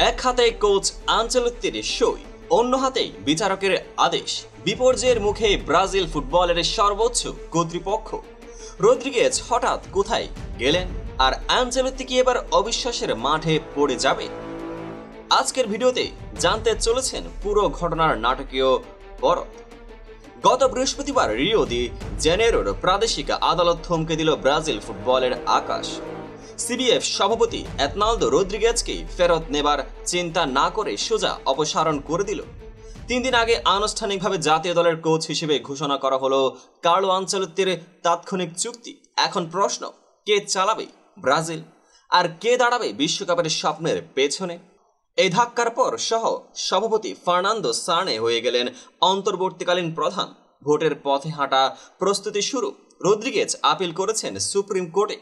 এক হাতে কোচ আনচেলত্তির সই, অন্য হাতে বিচারকের আদেশ। বিপর্যয়ের মুখে ব্রাজিল ফুটবলের সর্বোচ্চ কর্তৃপক্ষ। রদ্রিগেজ হঠাৎ কোথায় গেলেন, আর আনচেলত্তি কি এবার অবিশ্বাসের মাঠে পড়ে যাবে? আজকের ভিডিওতে জানতে চলেছেন পুরো ঘটনার নাটকীয় পরত। গত বৃহস্পতিবার রিও দি জেনেরোর প্রাদেশিক আদালত থমকে দিল ব্রাজিল ফুটবলের আকাশ। সিবিএফ সভাপতি এতনালদো রদ্রিগেজকে ফেরত নেবার চিন্তা না করে সোজা অপসারণ করে দিল। 3 দিন আগে আনুষ্ঠানিকভাবে জাতীয় দলের কোচ হিসেবে ঘোষণা করা হলো কার্লো আনচেলত্তির তাৎক্ষণিক চুক্তি। এখন প্রশ্ন, কে চালাবে ব্রাজিল, আর কে দাঁড়াবে বিশ্বকাপের স্বপ্নের পেছনে? এই ধাক্কার পর সহ সভাপতি ফার্নান্দো সার্নে হয়ে গেলেন অন্তর্বর্তীকালীন প্রধান। ভোটের পথে হাঁটা প্রস্তুতি শুরু। রদ্রিগেজ আপিল করেছেন সুপ্রিম কোর্টে,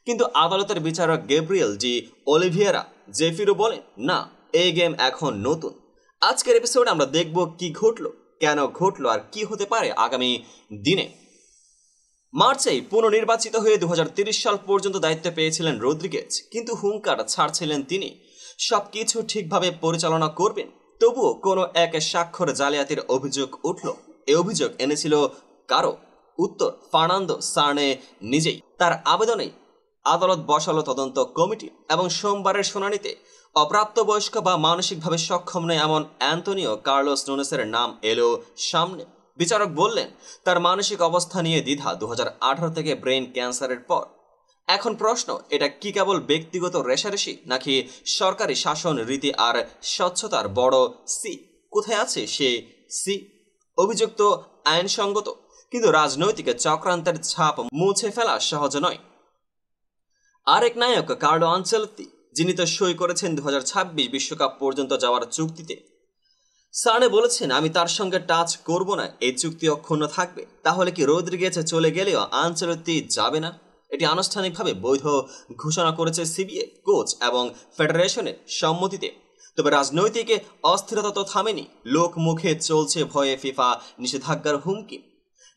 কিন্তু আদালতের বিচারক গ্যাব্রিয়েল ডি অলিভিয়েরা জেফিরো বলেন, না, এই গেম এখন নতুন। আজকের এপিসোডে আমরা দেখব কি ঘটলো, কেন ঘটলো, আর কি হতে পারে আগামী দিনে। মার্চেই পুনর্নির্বাচিত হয়ে 2030 সাল পর্যন্ত দায়িত্ব পেয়েছিলেন রদ্রিগেজ, কিন্তু হুঙ্কার ছাড়ছিলেন তিনি সবকিছু ঠিকভাবে পরিচালনা করবেন। তবুও কোনো এক স্বাক্ষর জালিয়াতির অভিযোগ উঠল। এই অভিযোগ এনেছিল কারো? উত্তর ফার্নান্দো সার্নে নিজেই। তার আবেদনে আদালত বসালো তদন্ত কমিটি, এবং সোমবারের শুনানিতে অপ্রাপ্তবয়স্ক বা মানসিকভাবে সক্ষম নয় এমন অ্যান্তোনিও কার্লোস নুনেসের নাম এলো সামনে। বিচারক বললেন, তার মানসিক অবস্থা নিয়ে দ্বিধা 2018 থেকে ব্রেন ক্যান্সারের পর। এখন প্রশ্ন, এটা কি কেবল ব্যক্তিগত রেষারেষি, নাকি সরকারি শাসন রীতি আর স্বচ্ছতার বড় সি? কোথায় আছে সে সি? অভিযোগ তো আইনসঙ্গত, কিন্তু রাজনৈতিক চক্রান্তের ছাপ মুছে ফেলা সহজ নয়। আরেক নায়ক কার্লো আনচেলত্তি, যিনি তো সই করেছেন 2026 বিশ্বকাপ পর্যন্ত যাওয়ার চুক্তিতে। সার্নে বলেছেন, আমি তার সঙ্গে টাচ করব না, এই চুক্তি অক্ষুণ্ণ থাকবে। তাহলে কি রদ্রিগেজ চলে গেলেও আনচেলত্তি যাবে না? এটি আনুষ্ঠানিকভাবে বৈধ ঘোষণা করেছে সিবিএফ, কোচ এবং ফেডারেশনের সম্মতিতে। তবে রাজনৈতিক অস্থিরতা তো থামেনি। লোক মুখে চলছে ভয়ে ফিফা নিষেধাজ্ঞার হুমকি।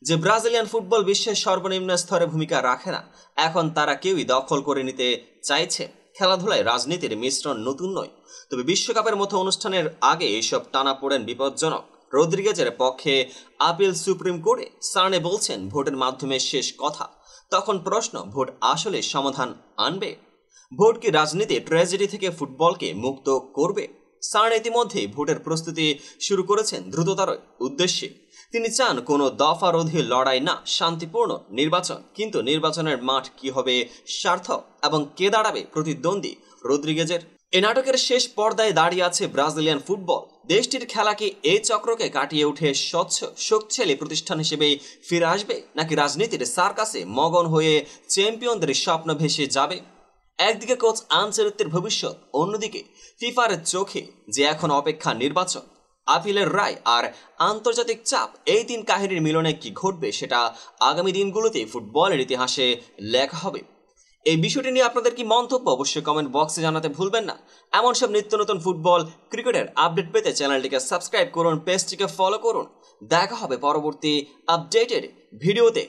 যে ব্রাজিলিয়ান ফুটবল বিশ্বের সর্বনিম্ন স্তরে ভূমিকা রাখে না, এখন তারা কেউই দখল করে নিতে চাইছে। খেলাধুলায় রাজনীতির মিশ্রণ নতুন নয়, তবে বিশ্বকাপের মতো অনুষ্ঠানের আগে এইসব টানাপোড়েন বিপজ্জনক। রদ্রিগেজের পক্ষে আপিল সুপ্রিম কোর্টে। সার্নে বলছেন, ভোটের মাধ্যমে শেষ কথা। তখন প্রশ্ন, ভোট আসলে সমাধান আনবে? ভোট কি রাজনীতি ট্র্যাজেডি থেকে ফুটবলকে মুক্ত করবে? সার্নে ইতিমধ্যেই ভোটের প্রস্তুতি শুরু করেছেন দ্রুততার উদ্দেশ্যে। তিনি চান কোনো দফারোধী লড়াই না, শান্তিপূর্ণ নির্বাচন। কিন্তু নির্বাচনের মাঠ কি হবে সার্থক, এবং কে দাঁড়াবে প্রতিদ্বন্দ্বী রদ্রিগেজের? এই নাটকের শেষ পর্দায় দাঁড়িয়ে আছে ব্রাজিলিয়ান ফুটবল। দেশটির খেলা কি এই চক্রকে কাটিয়ে উঠে স্বচ্ছ শক্তিশালী প্রতিষ্ঠান হিসেবে ফিরে আসবে, নাকি রাজনীতির সার্কাসে মগন হয়ে চ্যাম্পিয়নদের স্বপ্ন ভেসে যাবে? একদিকে কোচ আনচেলত্তির ভবিষ্যৎ, অন্যদিকে ফিফার চোখে যে এখন অপেক্ষা নির্বাচন, আপিলের রায় আর আন্তর্জাতিক চাপ। এই 3 কাহিনীর মিলনে কি ঘটবে সেটা আগামী দিনগুলোতে ফুটবলের ইতিহাসে লেখা হবে। এই বিষয়টি নিয়ে আপনাদের কি মন্তব্য অবশ্যই কমেন্ট বক্সে জানাতে ভুলবেন না। এমন সব নিত্য নতুন ফুটবল ক্রিকেটের আপডেট পেতে চ্যানেলটিকে সাবস্ক্রাইব করুন, পেজটিকে ফলো করুন। দেখা হবে পরবর্তী আপডেটেড ভিডিওতে।